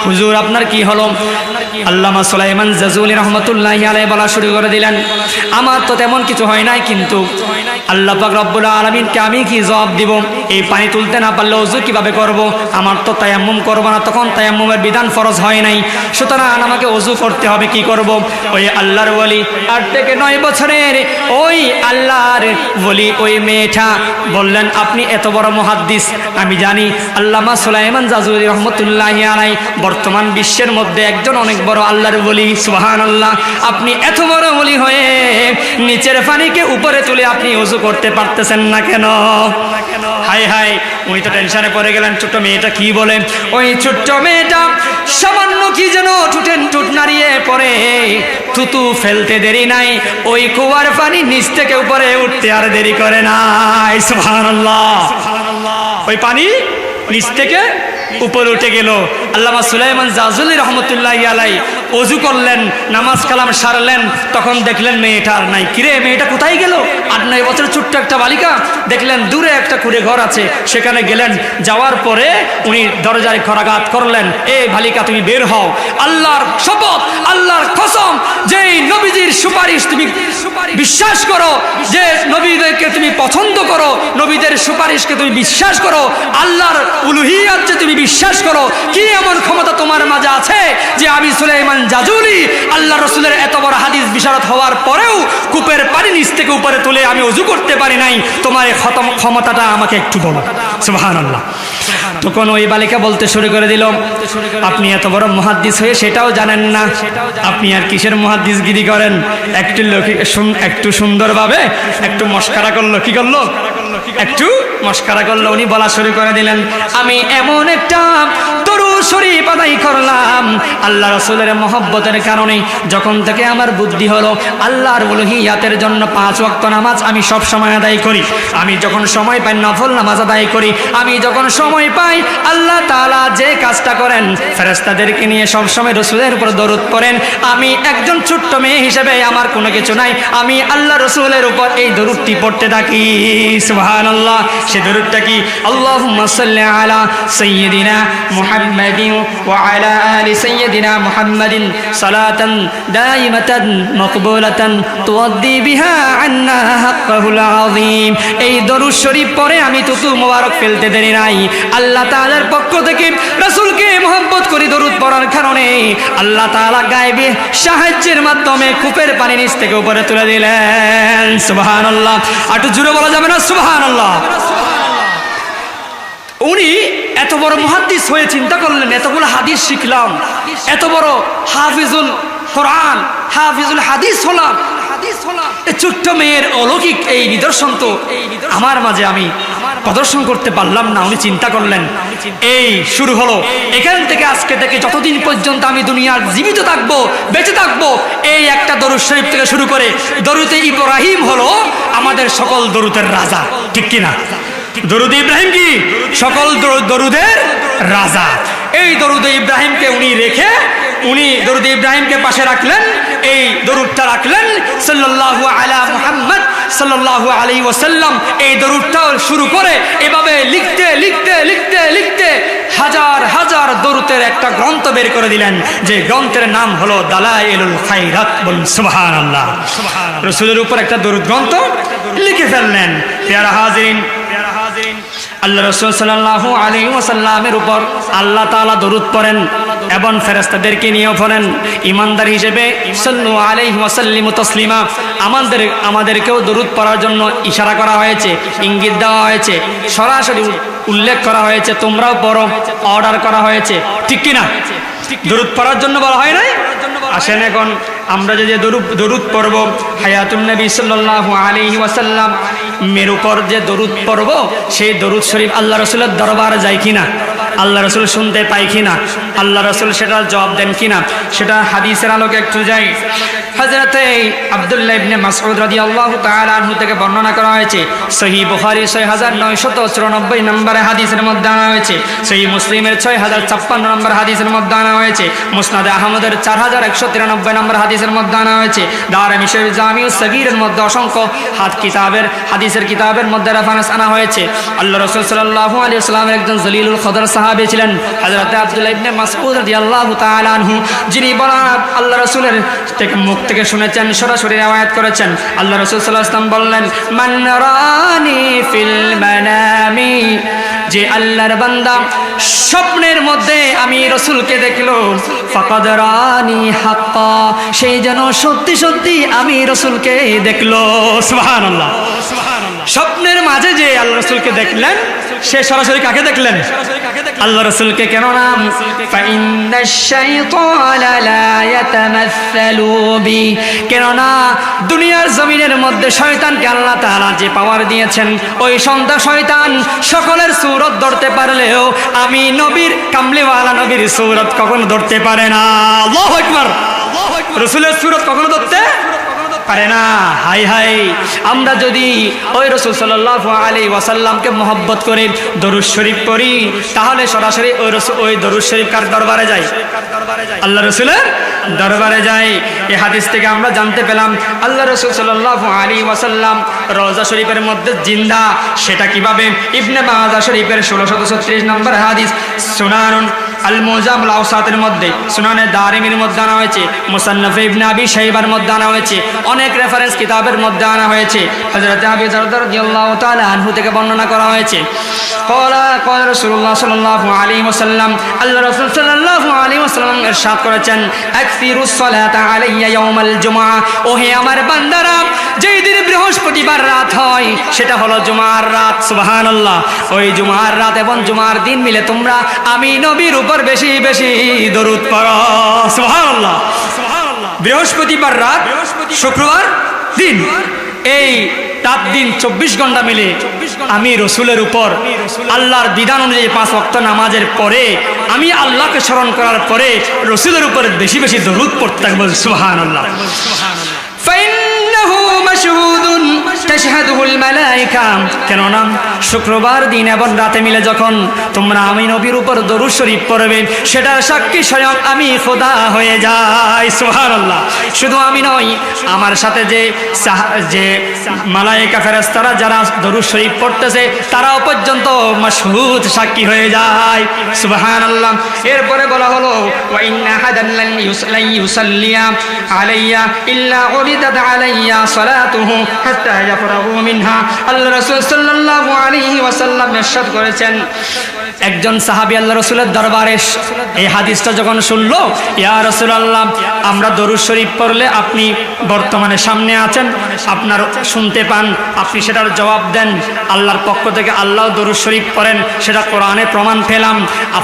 হুজুর, আপনার কি হলো? আল্লামা সুলাইমান জাজুলি রাহমাতুল্লাহি আলাইহি বলা শুরু করে দিলেন, আমার তো তেমন কিছু হয় নাই, কিন্তু আল্লাহ পাক রব্বুল আলামিনকে আমি কি জবাব দিব? এই পানি তুলতে না পারলে ওযু কিভাবে করব? আমার তো তায়াম্মুম করব না, তখন তায়াম্মুমের বিধান ফরজ হয় নাই, সুতরাং আমাকে ওযু করতে হবে, কি করব? ওই আল্লাহর ওলি 8 থেকে 9 বছরের ওই আল্লাহর ওলি ওই মেয়েটা বললেন, আপনি এত বড় মুহাদ্দিস, আমি জানি আল্লামা সুলাইমান জাজুলি রাহমাতুল্লাহি আলাইহি বর্তমান বিশ্বের মধ্যে একজন অনেক বড় আল্লাহর ওলি। সুবহানাল্লাহ। আপনি এত বড় ওলি হয়ে নিচের পানিকে উপরে তুলে আপনি ওযু করতে পারতেছেন না কেন? হাই হাই, উনি তো টেনশনে পড়ে গেলেন, ছোট্ট মেয়েটা কি বলে? ওই ছোট্ট মেয়েটা সামান্য কি যেন ঠুট নাড়িয়ে পড়ে, থুতু ফেলতে দেরি নাই, ওই কুয়ার পানি নিচ থেকে উপরে উঠতে আর দেরি করে নাই। সুবহানাল্লাহ। ওই পানি নিচ থেকে উপরে উঠে গেল। আল্লামা সুলাইমান জাজুলি রাহমাতুল্লাহি আলাইহি ওযু করলেন, নামাজ কালাম সারলেন, তখন দেখলেন মেয়েটা আর নাই। কিরে, মেয়েটা কোথায় গেল? 8-9 বছরের ছোট্ট একটা বালিকা। দেখলেন দূরে একটা কুড়ে ঘর আছে, সেখানে গেলেন, যাওয়ার পরে উনি দরজায় করাঘাত করলেন, এ বালিকা তুমি বের হও, আল্লাহর শপথ, আল্লাহর কসম, যে নবীজির সুপারিশ তুমি বিশ্বাস করো, যে নবীদেরকে তুমি পছন্দ করো, নবীদের সুপারিশকে তুমি বিশ্বাস করো, আল্লাহর উলুহিয়াত যে তুমি বিশ্বাস করো, কি এমন ক্ষমতা তোমার মাঝে আছে যে আমি সুলাইমান জাজুলি আল্লাহ রাসূলের এত বড় হাদিস বিশারদ হওয়ার পরেও কূপের পানি নিচ থেকে উপরে তুলে আমি ওযু করতে পারি নাই? তোমার এই ক্ষমতাটা আমাকে একটু বলো। সুবহানাল্লাহ। তখন ওই বালিকা বলতে শুরু করে দিল, আপনি এত বড় মুহাদ্দিস হয়ে সেটাও জানেন না, আপনি আর কিসের মুহাদ্দিসগিরি করেন? একটু সুন্দরভাবে একটু মস্কারা করলো, কি করলো? একটু মস্কারা করলো। উনি বলা শুরু করে দিলেন, আমি এমন একটা দরুদ শরীফ আদায় করলাম আল্লাহ রাসূলের মহব্বতের কারণে, যখন থেকে আমার বুদ্ধি হলো, আল্লাহর উলুহিয়াতের জন্য 5 ওয়াক্ত নামাজ আমি সব সময় আদায় করি, আমি যখন সময় পাই নফল নামাজ আদায় করি, আমি যখন সময় পাই আল্লাহ তাআলা যে কাজটা করেন ফেরেশতাদেরকে নিয়ে সব সময় রাসূলের উপর দরুদ পড়েন। আমি একজন ছোট্ট মেয়ে হিসেবে আমার কোনো কিছু নাই, আমি আল্লাহ রাসূলের উপর এই দরুদটি পড়তে থাকি। সুবহানাল্লাহ। সে দরুদটা কি? আল্লাহুম্মা সাল্লি আলা সাইয়্যিদিনা মুহাম্মাদিন ওয়া আলা আলি সাইয়্যিদিনা মুহাম্মাদিন সালাতান দাইমাতান মাকবুলাতান তুআদ্দি বিহা আন্না হাক্কাহুল আযীম। এই দরুদ শরীফ পড়ে আমি তুতু মোবারক ফেলতে দেরি নাই। আল্লাহ তাআলার পক্ষ থেকে রাসূলকে মহব্বত করি, দরুদ পড়ার কারণে আল্লাহ তাআলা গায়েবী সাহায্যের মাধ্যমে কূপের পানি নিচ থেকে উপরে তুলে দিলেন। সুবহানাল্লাহ। একটু জোরে বলা যাবে না? সুবহানাল্লাহ। উনি এত বড় মুহাদ্দিস হয়ে চিন্তা করলেন, এতগুলো হাদিস শিখলাম, এত বড় হাফিজুল কোরআন, হাফিজুল হাদিস হলাম, এই ছোট্ট মেয়ের অলৌকিক এই নিদর্শন তো আমার মাঝে আমি প্রদর্শন করতে পারলাম না। উনি চিন্তা করলেন, এই শুরু হলো এখান থেকে, আজকে থেকে যতদিন পর্যন্ত আমি দুনিয়ার জীবিত থাকবো, বেঁচে থাকবো, এই একটা দরুদ শরীফ থেকে শুরু করে দরুদে ইব্রাহিম হলো আমাদের সকল দরুদের রাজা, ঠিক কিনা? দরুদ ইব্রাহিম কি সকল দরুদের রাজা। এই দরুদে ইব্রাহিমকে উনি রেখে, উনি দরুদে ইব্রাহিমকে পাশে রাখলেন, এই দরুদটা রাখলেন সাল্লাল্লাহু আলা মুহাম্মদ সাল্লাল্লাহু আলাইহি ওয়াসাল্লাম। এই দরুদটা শুরু করে এভাবে লিখতে লিখতে লিখতে লিখতে হাজার হাজার দরুদের একটা গ্রন্থ বের করে দিলেন, যে গ্রন্থের নাম হলো দালাইলুল খায়রাত। বলুন সুবহানাল্লাহ। রাসূলের উপর একটা দরুদ গ্রন্থ লিখে ফেললেন। প্যারা হাজিরিন, আল্লাহ রাসূল সাল্লাল্লাহু আলাইহি ওয়াসাল্লামের উপর আল্লাহ তাআলা দরুদ পড়েন এবং ফেরেশতাদেরকে নিয়েও পড়েন। ঈমানদার হিসেবে সাল্লু আলাইহি ওয়াসাল্লিমু তাসলিমা, আমাদেরকেও দরুদ পড়ার জন্য ইশারা করা হয়েছে, ইঙ্গিত দেওয়া হয়েছে, সরাসরি উল্লেখ করা হয়েছে, তোমরাও পড়ো, অর্ডার করা হয়েছে, ঠিক কিনা? দরুদ পড়ার জন্য বলা হয় নাই? আসেন এখন আমরা যে দরুদ পড়ব, হায়াতুন নবী সাল্লাল্লাহু আলাইহি ওয়াসাল্লাম মের উপর যে দরুদ পড়ব, সেই দরুদ শরীফ আল্লাহ রাসূলের দরবারে যায় কিনা, আল্লাহ রাসূল শুনতে পায় কিনা, আল্লাহ রাসূল সেটার জবাব দেন কিনা, সেটা হাদিসের আলোকে একটু যাই। হযরতে আব্দুল্লাহ ইবনে মাসউদ রাদিয়াল্লাহু তাআলা আনহু থেকে বর্ণনা করা হয়েছে, সহিহ বুখারী 6994 নম্বরের হাদিসের মধ্যে আনা হয়েছে, সহিহ মুসলিমের 6056 নম্বর হাদিসের মধ্যে আনা হয়েছে, মুসনাদে আহমদের 4193 নম্বর হাদিসের মধ্যে আনা হয়েছে, দারমি শরীফ জামিউস সগীরের মধ্যে অসংখ্য হাদিসের কিতাবের মধ্যে রেফারেন্স আনা হয়েছে। আল্লাহ রাসূল সাল্লাল্লাহু আলাইহি ওয়াসাল্লামের একজন জলিলুল কদর সাহাবী ছিলেন হযরত আব্দুল্লাহ ইবনে মাসউদ রাদিয়াল্লাহু তাআলা আনহু, যিনি বলা আল্লাহ রাসূলের মুখ থেকে শুনেছেন, সরাসরি riwayat করেছেন। আল্লাহ রাসূল সাল্লাল্লাহু আলাইহি ওয়াসাল্লাম বললেন, মান রানি ফিল মানামি, যে আল্লাহর বান্দা স্বপ্নের মধ্যে আমি রাসূলকে দেখলো, ফাকাদ রানি হাক্কা, সেই যেন সত্যি সত্যি আমি রাসূলকে দেখলো। সুবহানাল্লাহ। স্বপ্নের মাঝে যে আল্লাহ রাসূলকে দেখলেন, সে সরাসরি কাকে দেখলেন? আল্লাহ রাসূলকে। কেন নাম ফাইন্নাশ শাইতানা লা ইয়াতামাসসালু বি, কেননা দুনিয়ার জমিনের মধ্যে শয়তানকে আল্লাহ তাআলা যে পাওয়ার দিয়েছেন, ওই শয়তান সকলের সূরত ধরতে পারলেও আমি নবীর কামলিওয়ালা নবীর সূরত কখনো ধরতে পারে না। আল্লাহু আকবার। রাসূলের সূরত কখনো ধরতে পারে না। হাই হাই, আমরা যদি ওই রাসূল সাল্লাল্লাহু আলাইহি ওয়াসাল্লামকে মহব্বত করে দরুদ শরীফ পড়ি, তাহলে সরাসরি ওই দরুদ শরীফ কার দরবারে যায়? আল্লাহ রাসূলের দরবারে যায়। এই হাদিস থেকে আমরা জানতে পেলাম আল্লাহ রাসূল সাল্লাল্লাহু আলাইহি ওয়াসাল্লাম রওজা শরীফের মধ্যে জিন্দা। সেটা কিভাবে? ইবনে মাজাহ শরীফের 1636 নম্বর হাদিস, সুনানুন আল মুজামুল আওসাতের মধ্যে, সুনানে দারিমির মধ্যে আনা হয়েছে, মুসান্নাফ ইবনে আবি শাইবার মধ্যে আনা হয়েছে, অনেক রেফারেন্স কিতাবের মধ্যে আনা হয়েছে। হযরত আবু দারদা রাদিয়াল্লাহু তাআলা আনহু থেকে বর্ণনা করা হয়েছে, ক্বালা রাসূলুল্লাহ সাল্লাল্লাহু আলাইহি ওয়াসাল্লাম, আল্লাহ রাসূল সাল্লাল্লাহু আলাইহি ওয়াসাল্লাম ইরশাদ করেছেন, আকসিরুস সালাতা আলাইয়া ইয়াউমাল জুমআ, ও হে আমার বান্দারা, যেই দিন বৃহস্পতিবার রাত হয় সেটা হলো জুমার রাত। সুবহানাল্লাহ। ওই জুমার রাত এবং জুমার দিন মিলে তোমরা আমি নবীর উপর বেশি বেশি দরুদ পড়ো। সুবহানাল্লাহ। বৃহস্পতিবার রাত, শুক্রবার দিন, এই রাত দিন 24 ঘন্টা মিলে আমি রসুলের উপর আল্লাহর বিধান অনুযায়ী 5 ওয়াক্ত নামাজের পরে আমি আল্লাহকে স্মরণ করার পরে রসুলের উপর বেশি বেশি দরুদ পড়তে থাকবো। সুবহানাল্লাহ। ফাইন্নাহু মাশহুদুন তাশহাদুহুল মালায়েকা, কেননা শুক্রবার দিন এবং রাতে মিলে যখন তোমরা আমি নবীর উপর দরুদ শরীফ পড়বে, সেটার সাক্ষী স্বয়ং আমি খোদা হয়ে যাই। সুবহানাল্লাহ। শুধু আমি নই, আমার সাথে যে মালায়েকা ফেরেশতারা যারা দরুদ শরীফ পড়তেছে, তারাও পর্যন্ত মাশহুদ সাক্ষী হয়ে যায়। সুবহানাল্লাহ। এরপরে বলা হলো, ওয়া ইন্না হাদান লান ইউসাল্লিয়া আলাইয়া ইল্লা উরিদাত আলাইয়া সালাতুহু হাত্তা ইয়াফরাগু মিনহা। আল্লাহ রাসূল সাল্লাল্লাহু আলাইহি ওয়াসাল্লাম ইরশাদ করেছেন, একজন সাহাবী আল্লাহ রাসূলের দরবারে এই হাদিসটা যখন শুনলো, ইয়া রাসূলুল্লাহ, আমরা দরুদ শরীফ পড়লে আপনি বর্তমানে সামনে আছেন, আপনার শুনতে পান, আপনি সেটার জবাব দেন। আল্লাহর পক্ষ থেকে আল্লাহ দরুদ শরীফ পড়েন, সেটা কোরআনে প্রমাণ পেলাম,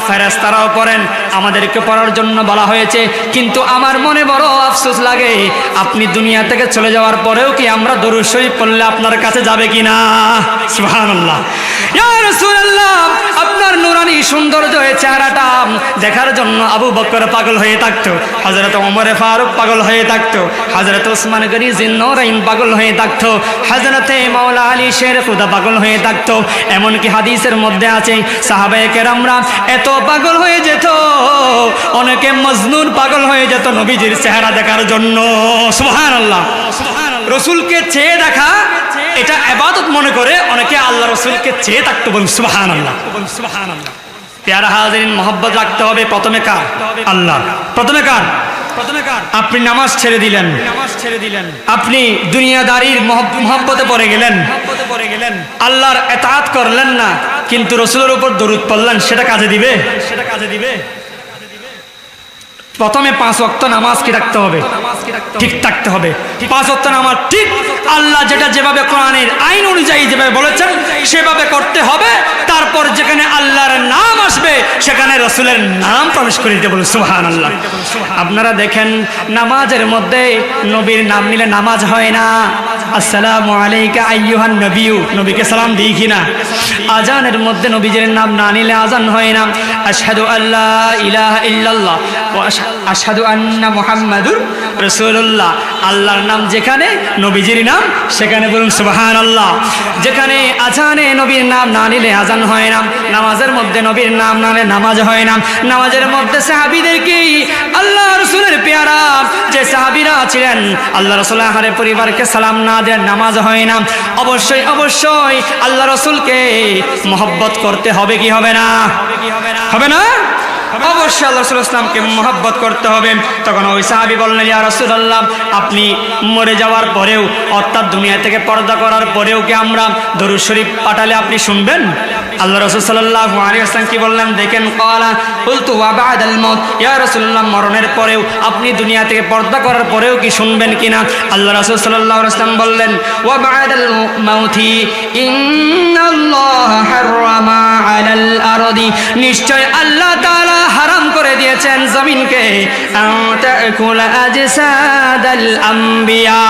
ফেরেশতারাও পড়েন, আমাদেরকে পড়ার জন্য বলা হয়েছে। কিন্তু আমার মনে বড় আফসোস লাগে, আপনি দুনিয়া থেকে চলে যাওয়ার পরেও কি আমরা দরুদ শরীফ পড়লে আপনার কাছে যাবে কিনা? সুবহানাল্লাহ। ইয়া রাসূলুল্লাহ, আপনার নুরানি সৌন্দর্য এই চেহারাটা দেখার জন্য আবু বকর পাগল হয়ে থাকতো, হযরত ওমর ফারুক পাগল হয়ে থাকতো, হযরত ওসমান গনি জিন্নৌরাইন পাগল হয়ে থাকতো, হযরত মাওলা আলী শের খুদা পাগল হয়ে থাকতো। এমনকি হাদিসের মধ্যে আছে সাহাবায়ে কেরামরা এত পাগল হয়ে যেত, অনেকে মজনুন পাগল হয়ে যেত নবীজির চেহারা দেখার জন্য। সুবহানাল্লাহ। রসুলকে চেয়ে দেখা এটা ইবাদত মনে করে অনেকে আল্লাহ রসুলকে চেয়ে থাকতো। বলুন সুবহানাল্লাহ। প্যারা হাজিরিন, মহব্বত রাখতে হবে প্রথমে কার? আল্লাহ। প্রথমে কার? আপনি নামাজ ছেড়ে দিলেন, আপনি দুনিয়াদারির মহব্বতে পড়ে গেলেন, আল্লাহর ইতাআত করলেন না, কিন্তু রসুলের উপর দরুদ পড়লেন, সেটা কাজে দিবে? প্রথমে 5 ওয়াক্ত নামাজ কি রাখতে হবে? ঠিক থাকতে হবে। 5 ওয়াক্ত নামাজ ঠিক আল্লাহ যেটা যেভাবে কোরআনের আইন অনুযায়ী যেভাবে বলেছেন সেভাবে করতে হবে। তারপর যেখানে আল্লাহর নাম আসবে সেখানে রসুলের নাম প্রবেশ করে দিতে বলুন সুবহানাল্লাহ। আপনারা দেখেন নামাজের মধ্যে নবীর নাম নিলে নামাজ হয় না। আসসালামু আলাইকা আইয়ুহান নবিয়্যু, নবীকে সালাম দিই কিনা? আজানের মধ্যে নবীজির নাম না নিলে আজান হয় না। আশহাদু আল্লা ইলাহা ইল্লাল্লাহ ওয়া আশহাদু আন্না মুহাম্মাদুর রাসূলুল্লাহ, আল্লাহর নাম যেখানে, নবীজির নাম সেখানে বলুন সুবহানাল্লাহ। যেখানে আজানে নবীর নাম না নিলে আজান হয় না, নামাজের মধ্যে নবীর নাম না নিলে নামাজ হয় না। নামাজের মধ্যে সাহাবীদেরকে আল্লাহ রাসূলের পেয়ারা যে সাহাবীরা ছিলেন, আল্লাহ রাসূলের আহলে পরিবারকে সালাম না দেন নামাজ হয় না। অবশ্যই অবশ্যই আল্লাহ রাসূলকে মহব্বত করতে হবে কি হবে না? হবে না? অবশ্যই আল্লাহ রাসূলুল্লাহ ইসলামকে মহব্বত করতে হবে। তখন ওই সাহাবী বললেন, ইয়া রাসূলুল্লাহ, আপনি মরে যাওয়ার পরেও, অর্থাৎ দুনিয়া থেকে পর্দা করার পরেও কি আমরা দরুদ শরীফ পাঠালে আপনি শুনবেন? আল্লাহ রাসূল সাল্লাল্লাহু আলাইহি ওয়াসাল্লাম কি বললেন দেখেন, ক্বালা কুলতু ওয়া বা'দাল মাউত, ইয়া রাসূলুল্লাহ, মরণের পরেও আপনি দুনিয়া থেকে পর্দা করার পরেও কি শুনবেন কিনা? আল্লাহ রাসূল সাল্লাল্লাহু আলাইহি ওয়াসাল্লাম বললেন, ওয়া বা'দাল মাউতি ইন্নাল্লাহা হাররামা আলাল আরদি, নিশ্চয় আল্লাহ তাআলা হারাম করে দিয়েছেন জমিনকে তাকুলা আজসাদাল আম্বিয়া,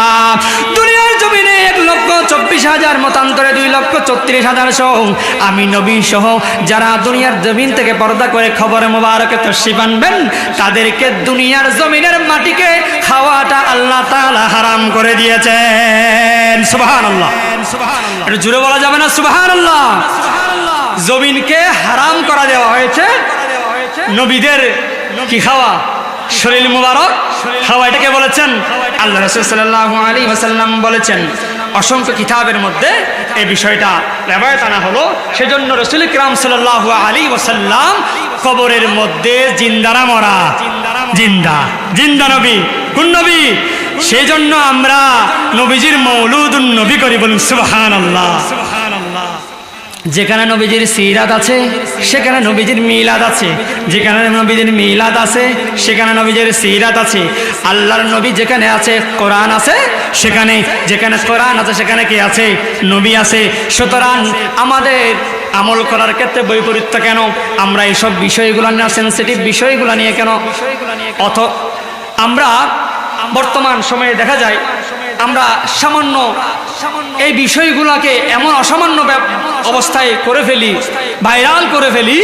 দুনিয়ার জমিনে 1,24,000 মতান্তরে 2,36,000 সহ আমি নবী সহ যারা দুনিয়ার জমিন থেকে পর্দা করে খবরে মোবারকে তশরিফ আনবেন তাদেরকে দুনিয়ার জমিনের মাটিকে খাওয়াটা আল্লাহ তাআলা হারাম করে দিয়েছেন। সুবহানাল্লাহ। এটা জুড়ে বলা যাবে না? সুবহানাল্লাহ। জমিনকে হারাম করা দেওয়া হয়েছে, নবীদের কি খাওয়া? শরীর মুবারক খাওয়া। এটাকে বলেছেন আল্লাহ রাসূল সাল্লাল্লাহু আলাইহি ওয়াসাল্লাম বলেছেন। অসংখ্য কিতাবের মধ্যে এই বিষয়টা রিওয়ায়াত আনা হলো। সেজন্য রাসূল কিরাম সাল্লাল্লাহু আলাইহি ওয়াসাল্লাম কবরের মধ্যে জিন্দারা মরা, জিন্দা জিন্দা নবী। কোন নবী? সেই জন্য আমরা নবীজির মৌলুদুন নবী করি। বলুন সুবহানাল্লাহ। যেখানে নবীজির সিরাত আছে সেখানে নবীজির মিলাদ আছে, যেখানে নবীজির মিলাদ আছে সেখানে নবীজির সিরাত আছে। আল্লাহর নবী যেখানে আছে কোরআন আছে, সেখানে যেখানে কোরআন আছে সেখানে কি আছে? নবী আছে। সুতরাং আমাদের আমল করার ক্ষেত্রে বৈপরীত্য কেন? আমরা এইসব বিষয়গুলো নিয়ে, সেন্সিটিভ বিষয়গুলো নিয়ে কেন আমরা বর্তমান সময়ে দেখা যায় আমরা সামান্য এই বিষয়গুলোকে এমন অসামান্য অবস্থায় করে ফেলি, ভাইরাল করে ফেলি।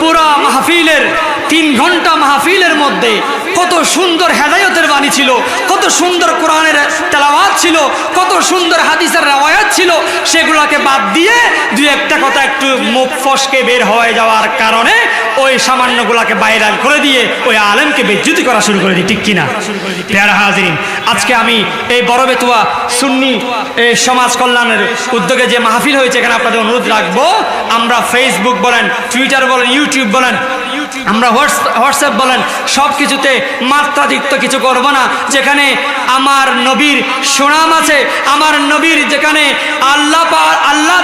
পুরা মাহফিলের 3 ঘন্টা মাহফিলের মধ্যে কত সুন্দর হেদায়েতের বাণী ছিল, কত সুন্দর কোরআনের তেলাওয়াত ছিল, কত সুন্দর হাদিসের রিওয়ায়াত ছিল, সেগুলোকে বাদ দিয়ে 2-1টা কথা একটু মুখ ফসকে বের হয়ে যাওয়ার কারণে ওই সামান্যগুলোকে ভাইরাল করে দিয়ে ওই আলেমকে বেইজ্জতি করা শুরু করে দিই। ঠিক কিনা? প্যারা হাজিরিন, আজকে আমি এই বড় বেতুয়া সুন্নি এই সমাজ কল্যাণের উদ্যোগে যে মাহফিল হয়েছে, এখানে আপনাদের অনুরোধ রাখবো, আমরা ফেসবুক বলেন, টুইটার বলেন, ইউটিউব বলেন, আমরা হোয়াটসঅ্যাপ বলেন, সব কিছুতে মাত্রাতিরিক্ত কিছু করবো না। যেখানে আমার নবীর সুনাম আছে, আমার নবীর যেখানে আল্লাহ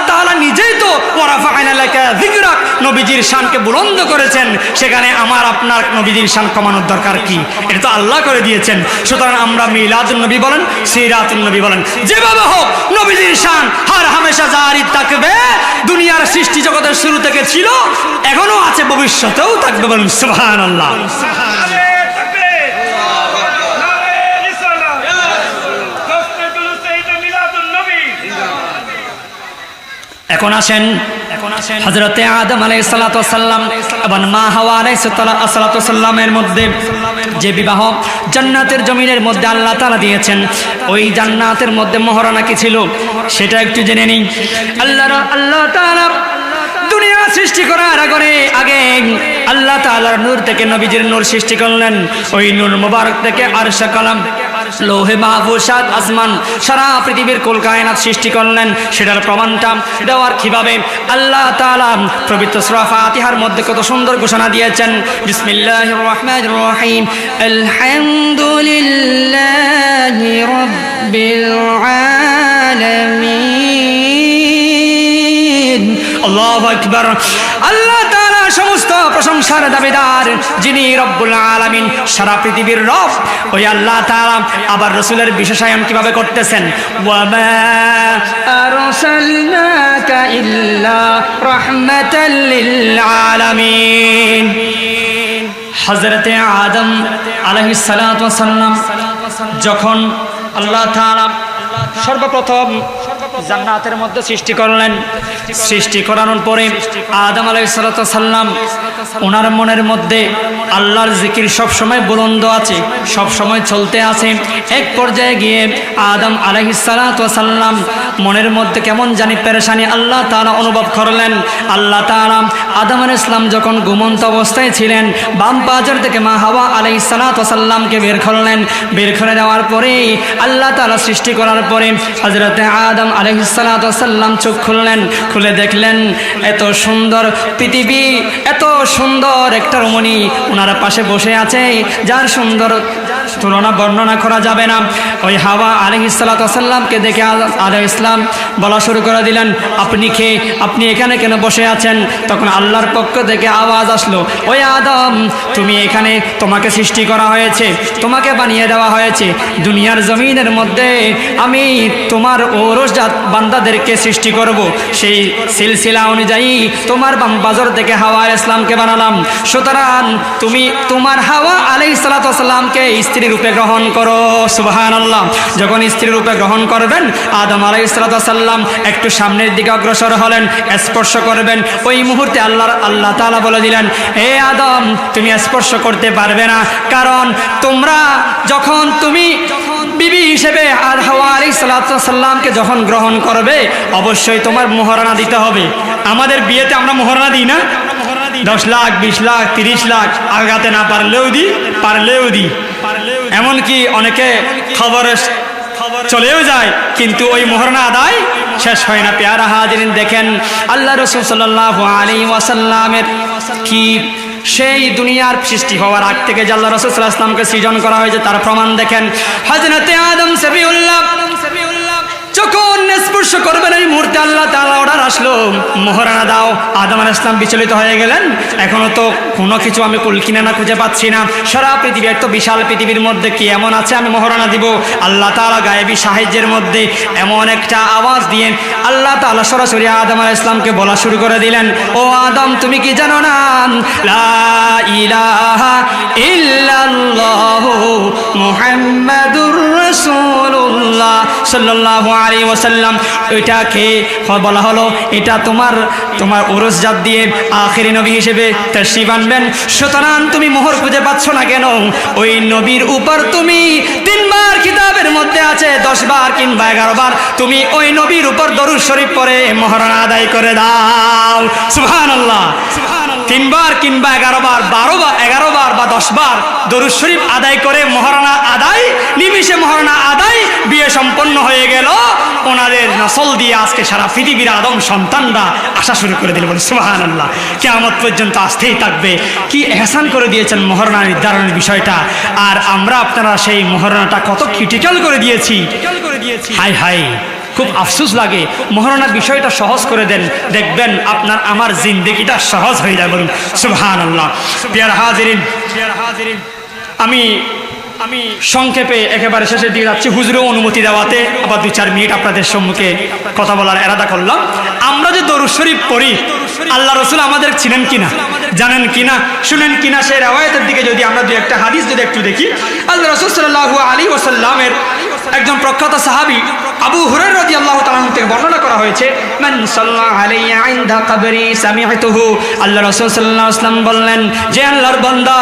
তাআলা নিজেই তো ওয়ারাফা'না লাকা যিকরাক নবীজির শানকে বুলন্দ করেছেন, সেখানে আমার আপনার নবীজির শান কমানোর দরকার কি? এটা তো আল্লাহ করে দিয়েছেন। সুতরাং আমরা মিলাদুন নবী বলেন, সিরাতুন নবী বলেন, যেভাবে হোক নবীজির শান হর হামেশা জারি থাকবে। দুনিয়ার সৃষ্টি জগতের শুরু থেকে ছিল, এখনো আছে, ভবিষ্যতেও থাকবে। বলেন সুবহানাল্লাহ। এখন আসেন হযরতে আদম আলাইহিস সালাতু ওয়াস সালাম এবং মা হাওয়া আলাইহিস সালাতু ওয়াস সালামের মধ্যে যে বিবাহ জান্নাতের জমিনের মধ্যে আল্লাহ তাআলা দিয়েছেন, ওই জান্নাতের মধ্যে মহারণা কি ছিল সেটা একটু জেনে নিন। আল্লাহ তাআলা দুনিয়া সৃষ্টি করার আগে আল্লাহ তাআলার নূর থেকে নবীজির নূর সৃষ্টি করলেন। ওই নূর মুবারক থেকে আরশ কালাম, লৌহে মাহফুজ, সাত আসমান, সারা পৃথিবীর কুল কায়নাত সৃষ্টি করলেন। সেটার প্রমাণটা দেওয়ার কিভাবে আল্লাহ তাআলা পবিত্র সূরা ফাতিহার মধ্যে কত সুন্দর ঘোষণা দিয়েছেন। বিসমিল্লাহির রহমানির রহিম, আলহামদুলিল্লাহি রাব্বিল আলামিন। আল্লাহু আকবার। আল্লাহ তাআলা সমস্ত প্রশংসার দাবিদার, যিনি রব্বুল আলামিন, সারা পৃথিবীর রব। ওই আল্লাহ তাআলা আবার রাসূলের বিশেষায়ন কিভাবে করতেছেন, ওয়া মা আরসালনাকা ইল্লা রাহমাতাল লিল আলামিন। হযরতে আদম আলাইহিস সালাতু ওয়াস সালাম যখন আল্লাহ তাআলা সর্বপ্রথম জান্নাতের মধ্যে সৃষ্টি করলেন, সৃষ্টি করানোর পরে আদম আলাইহিস সালাতু ওয়াস সালাম ওনার মনের মধ্যে আল্লাহর জিকির সব সময় বুলন্দ আছে, সব সময় চলতে আছে। এক পর্যায়ে গিয়ে আদম আলাইহিস সালাতু ওয়াস সালাম মনের মধ্যে কেমন জানি পেরেশানি আল্লাহ তাআলা অনুভব করলেন। আল্লাহ তাআলা আদম আলাইহিস সালাম যখন ঘুমন্ত অবস্থায় ছিলেন, বাম পাজর থেকে মা হাওয়া আলাইহিস সালাতু ওয়াস সালামকে বের করলেন। বের করে দেওয়ার পরে আল্লাহ তাআলা সৃষ্টি করার পরে হযরতে আদম আলাইহিস সালাতু ওয়াস সালাম চোখ খুললেন, খুলে দেখলেন এত সুন্দর পৃথিবী, এত সুন্দর একটা রমণী ওনার পাশে বসে আছে, যার সুন্দর তুলনা বর্ণনা করা যাবে না। ওই হাওয়া আলাইহিস সালাতু ওয়াস সালামকে দেখে আদম আলাইহিস সালাম বলা শুরু করে দিলেন, আপনি এখানে কেন বসে আছেন? তখন আল্লাহর পক্ষ থেকে আওয়াজ আসলো, ওই আদম, তুমি এখানে, তোমাকে সৃষ্টি করা হয়েছে, তোমাকে বানিয়ে দেওয়া হয়েছে। দুনিয়ার জমিনের মধ্যে আমি তোমার ওরসজাত বান্দাদেরকে সৃষ্টি করব, সেই সিলসিলা অনুযায়ী তোমার বাম বাজর থেকে হাওয়া আলাইহিস সালামকে বানালাম। সুতরাং তুমি তোমার হাওয়া আলাইহিস সালাতু ওয়াস সালামকে স্ত্রী রূপে গ্রহণ করো। সুবহানাল্লাহ। যখন স্ত্রী রূপে গ্রহণ করবেন, আদম আলাইহিস সালাতু ওয়াস সালাম একটু সামনের দিকে অগ্রসর হলেন, স্পর্শ করবেন। ওই মুহূর্তে আল্লাহ তাআলা বলে দিলেন, হে আদম, তুমি স্পর্শ করতে পারবে না, কারণ যখন তুমি বিবি হিসেবে হাওয়া আলাইহিস সালাতু ওয়াস সালামকে যখন গ্রহণ করবে, অবশ্যই তোমার মোহরানা দিতে হবে। আমাদের বিয়েতে আমরা মোহরানা দিই না? 10 লাখ, 20 লাখ, 30 লাখ, আগাতে না পারলেও দিই। এমনকি অনেকে খবরে চলেও যায়, কিন্তু ওই মোহরানা আদায় শেষ হয় না। পেয়ারা হাজিরিন, দেখেন আল্লাহ রাসূল সাল্লাল্লাহু আলাইহি ওয়াসাল্লামের কি সেই দুনিয়ার সৃষ্টি হওয়ার আগ থেকে যে আল্লাহ রাসূল সাল্লাল্লাহু আলাইহি ওয়াসাল্লামকে সৃজন করা হয়েছে তার প্রমাণ দেখেন। হযরতে আদম সফিউল্লাহ যখন স্পর্শ করবেন, এই মুহূর্তে আল্লাহ তাআলা অর্ডার আসলো, মোহরানা দাও। আদম আলাইহিস সালাম বিচলিত হয়ে গেলেন, এখনো তো কোনো কিছু আমি কুলকিনানা খুঁজে পাচ্ছি না, সারা পৃথিবী, এত বিশাল পৃথিবীর মধ্যে কি এমন আছে আমি মোহরানা দিব? আল্লাহ তাআলা গায়েবী সাহায্যের মধ্যে এমন একটা আওয়াজ দিয়ে আল্লাহ তাআলা সরাসরি আদম আলাইহিস সালামকে বলা শুরু করে দিলেন, ও আদম, তুমি কি জানো না, লা ইলাহা ইল্লাল্লাহু মুহাম্মাদুর রাসূলুল্লাহ সাল্লাল্লাহু আলাইহি ওয়াসাল্লাম, ওইটাকে বলা হলো এটা তোমার ওরসজাত দিয়ে আখেরি নবী হিসেবে তাশরীফ আনবেন। সুতরাং তুমি মোহর খুঁজে পাচ্ছ না কেন? ওই নবীর উপর তুমি 3 বার কিতাবের মধ্যে আছে 10 বার কিংবা 11 বার তুমি ওই নবীর উপর দরুদ শরীফ পড়ে মোহরানা আদায় করে দাও। সুবহানাল্লাহ। 3 বার কিংবা 11 বার, 12 বার, 11 বার বা 10 বার দরুদ শরীফ আদায় করে মোহরানা আদায়, নিমিষে মোহরানা আদায়, বিয়ে সম্পন্ন হয়ে গেল, ওনাদের নসল দিয়ে আজকে সারা পৃথিবীর আদম সন্তানরা আসা শুরু করে দিল। বলে সুবহানাল্লাহ, কিয়ামত পর্যন্ত আসতেই থাকবে। কি এহসান করে দিয়েছেন মহরনা নির্ধারণের বিষয়টা, আর আমরা আপনারা সেই মহরনাটা কত ক্রিটিক্যাল করে দিয়েছি। হাই হাই, খুব আফসোস লাগে। মহরনা বিষয়টা সহজ করে দেন, দেখবেন আপনার আমার জিন্দেগিটা সহজ হয়ে যাবে। বলুন সুবহানাল্লাহ। প্রিয় হাজিরিন, আমি সংক্ষেপে একেবারে শেষের দিকে যাচ্ছি। হুজুরের অনুমতি দেওয়াতে আবার 2-4 মিনিট আপনাদের সম্মুখে কথা বলার এরাদা করলাম। আমরা যে দরুদ শরীফ পড়ি, আল্লাহ রসুল আমাদের ছিলেন কিনা, জানেন কিনা, শুনেন কিনা, সেই রেওয়ায়েতের দিকে যদি আমরা 2-1টা হাদিস যদি একটু দেখি, আল্লাহ রসুল সাল্লাল্লাহু আলাইহি ওয়াসাল্লামের একজন প্রখ্যাত সাহাবী আবু হুরায়রা রাদিয়াল্লাহু তাআলা থেকে বর্ণনা করা হয়েছে, মান সাল্লা আলাইয়া ইনদা কবরি সামি'তুহু, আল্লাহ রাসূল সাল্লাল্লাহু আলাইহি ওয়াসাল্লাম বললেন যে আল্লাহর বান্দা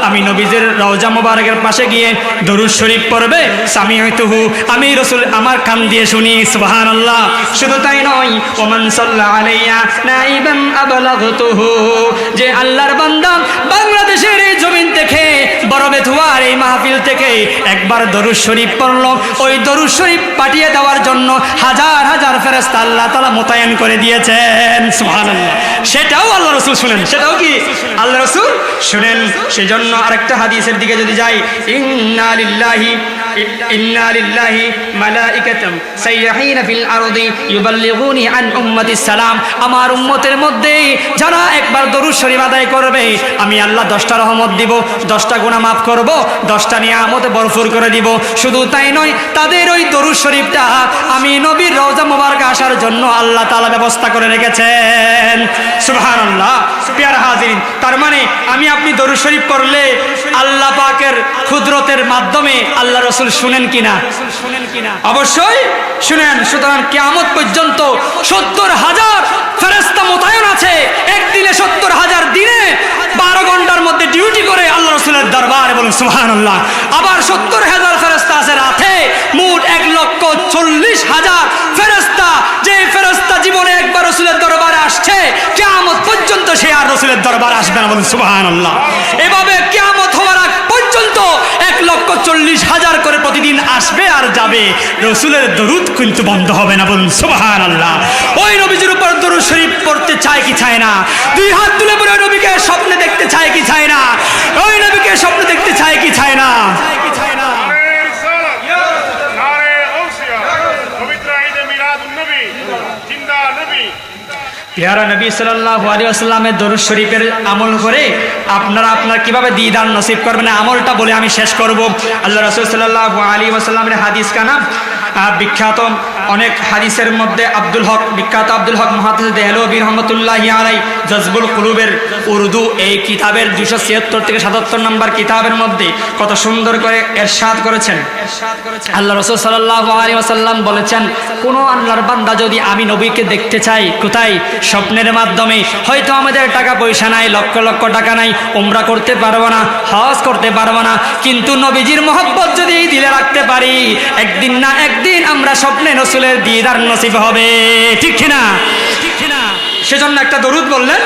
আমি নবীজির রওজা মুবারকের পাশে গিয়ে দরুদ শরীফ পড়বে, সামি'তুহু, আমি রাসূল আমার কান দিয়ে শুনি। সুবহানাল্লাহ। শুধু তাই নয়, ওমান সাল্লা আলাইয়া নাইবান আবলাগতুহু, যে আল্লাহর বান্দা বাংলাদেশের এই জমিন থেকে বড়বেথুয়ার এই মাহফিল থেকে একবার দরুদ শরীফ পড়লো, ওই দরুদ শরীফ পাঠিয়ে দেওয়ার জন্য হাজার হাজার ফেরেশতা আল্লাহ তাআলা মোতায়েন করে দিয়েছেন। সুবহানাল্লাহ। সেটাও আল্লাহ রাসূল শুনেন, সেটাও কি আল্লাহ রাসূল শুনেন। সেজন্য আরেকটা হাদিসের দিকে যদি যাই, ইন্না লিল্লাহি মালাইকাতাম সাইয়্যাহিনা ফিল আরদি ইউবাল্লিগুনি আন উম্মতিস সালাম, আমার উম্মতের মধ্যে যারা একবার দরুদ শরীফ আদায় করবে, আমি আল্লাহ 10টা রহমত দিব, 10টা গুনাহ মাফ করব, 10টা নিয়ামতে ভরপুর করে দিব। শুধু তাই নয়, তাদের ওই দরুদ শরীফটা আমি নবীর রওজা মুবারকে আসার জন্য আল্লাহ তাআলা ব্যবস্থা করে রেখেছেন। সুবহানাল্লাহ। প্রিয় হাজিরিন, তার মানে আমি আপনি দরুদ শরীফ পড়লে আল্লাহ পাকের কুদরতের মাধ্যমে আল্লাহ রাসূল শুনেন কিনা, অবশ্যই শুনেন। সুতরাং কিয়ামত পর্যন্ত 70,000 ফেরেশতা মোতায়েন আছে। একদিনে 70,000, দিনে 12 ঘন্টার মধ্যে ডিউটি করে আল্লাহ রাসূলের দরবারে। বলুন সুবহানাল্লাহ। আবার 70,000 ফেরেশতা আছে রাতে, মোট 1,40,000 ফেরেশতা। যে ফেরেশতা জীবনে একবার রাসূলের দরবারে আসছে, কিয়ামত পর্যন্ত সে আর রাসূলের দরবারে আসবে না। বলুন সুবহানাল্লাহ। এভাবে কিয়ামত হওয়ার আগ পর্যন্ত 1,40,000 করে প্রতিদিন আসবে আর যাবে, রাসূলের দরুদ কিন্তু বন্ধ হবে না। বলুন সুবহানাল্লাহ। ওই নবীজির উপর দরুদ শরীফ পড়তে চায় কি চায় না? 2 হাত তুলে পড়ে নবীকে স্বপ্নে দেখতে চায় কি চায় না? ওই নবীকে স্বপ্নে দেখতে চায় কি চায় না? প্রিয় নবী সাল্লাল্লাহু আলাইহি ওয়াসাল্লামের দরুদ শরীফের আমল করে আপনারা কিভাবে দিদার নসিব করবেন, আমলটা বলে আমি শেষ করব। আল্লাহ রাসূল সাল্লাল্লাহু আলাইহি ওয়াসাল্লামের হাদিস কানা বিখ্যাত অনেক হাদিসের মধ্যে বিখ্যাত আব্দুল হক মুহাদ্দিস দেহলভী রাহমাতুল্লাহি আলাইহি জজবুল কুলুবের উর্দু এই কিতাবের 276 থেকে 77 নম্বর কিতাবের মধ্যে কত সুন্দর করে ইরশাদ করেছেন। আল্লাহ রাসূল সাল্লাল্লাহু আলাইহি ওয়াসাল্লাম বলেছেন, কোন আল্লাহর বান্দা যদি আমি নবীকে দেখতে চাই, কোথায়? স্বপ্নের মাধ্যমে। হয়তো আমাদের টাকা পয়সা নাই, লক্ষ লক্ষ টাকা নাই, উমরা করতে পারবো না, হজ করতে পারবো না, কিন্তু নবীজির মহব্বত যদি দিলে রাখতে পারি, একদিন না একদিন আমরা স্বপ্নে রাসূলের দিদার নসিব হবে। ঠিক কিনা? সেজন্য একটা দরুদ বললেন,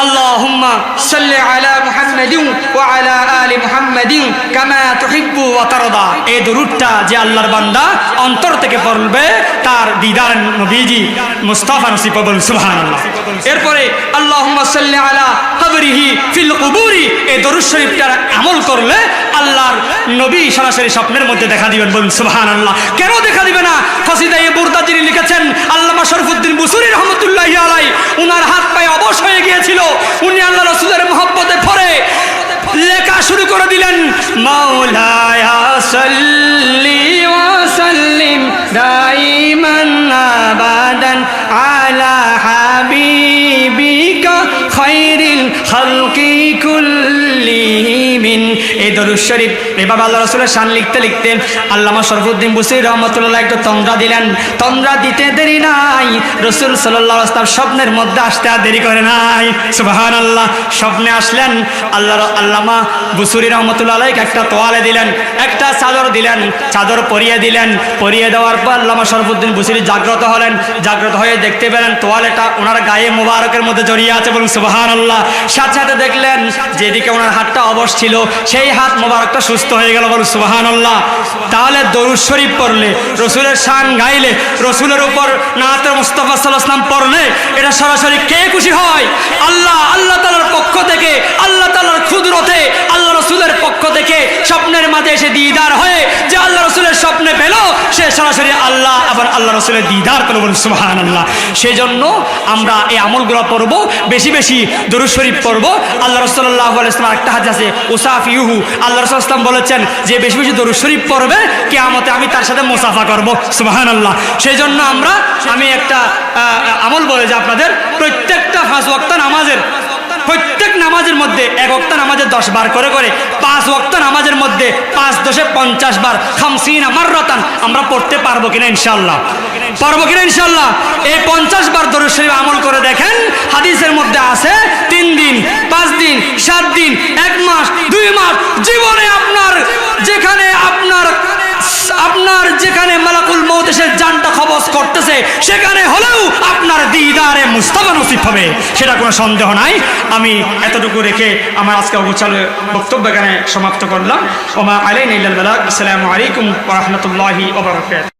আল্লাহুম্মা সাল্লি আলা মুহাম্মাদিন ওয়া আলা আলি মুহাম্মাদিন কামা তুহিব্বু ওয়া তারদা। এই দরুদটা যে আল্লাহর বান্দা অন্তর থেকে পড়বে, তার দিদার নবীজি মুস্তাফা নসিব হবে। সুবহানাল্লাহ। এরপরে আল্লাহুম্মা সাল্লি আলা কবরিহি ফিল কুবুরি, এই দরুদ শরীফটার আমল করলে আল্লাহর নবী সরাসরি স্বপ্নের মধ্যে দেখা দিবেন। বলুন সুবহানাল্লাহ। কেন দেখা দিবে না? কসিদায়ে বুরদা যিনি লিখেছেন আল্লামা শরফুদ্দীন বুসুরি রাহমাতুল্লাহি আলাইহি, উনার হাত পায়ে অবশ হয়ে গিয়েছিল, উনি আল্লাহ রাসূলের মহব্বতে পড়ে লেখা শুরু করে দিলেন, মাওলায়া সাল্লি ওয়া সাল্লিম দাইমান আবাদান আলা হাবিবিকা খায়রিল খালকি কুল্লিহিম। এই দরুদ শরীফ এভাবে আল্লাহ রাসূলের শান লিখতে লিখতে আল্লামা শরফুদ্দীন বুসরি রাহমাতুল্লাহ একটু তন্দ্রা দিলেন। তন্দ্রা দিতে দেরি নাই, রাসূল সাল্লাল্লাহু আলাইহি ওয়াসাল্লাম স্বপ্নের মধ্যে আসতে আর দেরি করে নাই। সুবহানাল্লাহ। স্বপ্নে আসলেন, আল্লামা বুসরি রাহমাতুল্লাহ আলাইহি একটা তোয়ালে দিলেন, একটা চাদর দিলেন, চাদর পরিয়ে দিলেন। পরিয়ে দেওয়ার পর আল্লামা শরফুদ্দীন বুসরি জাগ্রত হলেন। জাগ্রত হয়ে দেখতে পেলেন তোয়ালেটা ওনার গায়ে মোবারকের মধ্যে জড়িয়ে আছে। বলুন সুবহানাল্লাহ। সাথে সাথে দেখলেন যেদিকে ওনার হাতটা অবশ ছিল, সেই হাত মোবারকটা সুস্থ হয়ে গেল, বলো সুবহানাল্লাহ। তাহলে দরুদ শরীফ পড়লে, রসুলের শান গাইলে, রসুলের উপর নাতে মুস্তাফা সাল্লাল্লাহু আলাইহি ওয়াসাল্লাম পড়লে এটা সরাসরি কে খুশি হয়? আল্লাহ। আল্লাহ তাআলার পক্ষ থেকে, আল্লাহ তাআলার কুদরতে, আল্লাহ রসুলের পক্ষ থেকে স্বপ্নের মাঝে এসে দিদার হয়ে যে আল্লাহ রসুলের স্বপ্নে পেল, সে সরাসরি আল্লাহ আবার আল্লাহ রসুলের দিদার পেল, বলুন সুবহানাল্লাহ। সেই জন্য আমরা এই আমলগুলো পড়ব, বেশি বেশি দরুদ শরীফ পড়ব। আল্লাহ রাসূল সাল্লাল্লাহু আলাইহি ওয়াসাল্লাম একটা হাদিস আছে, উসাফিউহু, আল্লাহ রাসূল সাল্লাল্লাহু আলাইহি ওয়াসাল্লাম বলেছেন যে বেশি বেশি দরুদ শরীফ পড়বে, কিয়ামতে আমি তার সাথে মুসাফা করব, সুবহানাল্লাহ। সেই জন্য আমি একটা আমল বলে যে আপনাদের প্রত্যেকটা 5 ওয়াক্ত নামাজের, প্রত্যেক নামাজের মধ্যে 1 ওয়াক্ত নামাজের 10 বার করে 5 ওয়াক্ত নামাজের মধ্যে 5 × 10 = 50 বার 50 মাররাতান আমরা পড়তে পারবো কিনা ইনশাআল্লাহ? পারবো কিনা ইনশাআল্লাহ? এই 50 বার দরুদ শরীফ আমল করে দেখেন, হাদিসের মধ্যে আছে 3 দিন, 5 দিন, 7 দিন, 1 মাস, 2 মাস, জীবনে আপনার যেখানে মালাকুল মউত এসে জানটা কবজ করতেছে, সেখানে হলেও আপনার দিদারে মুস্তাফা নসিব হবে, সেটা কোনো সন্দেহ নাই। আমি এতটুকু রেখে আমার আজকে অগোছালো বক্তব্য এখানে সমাপ্ত করলাম। ওমা আলাইনা ইল্লাল বালাগ। আসসালামু আলাইকুম ওয়া রাহমাতুল্লাহি ওয়া বারাকাতুহু।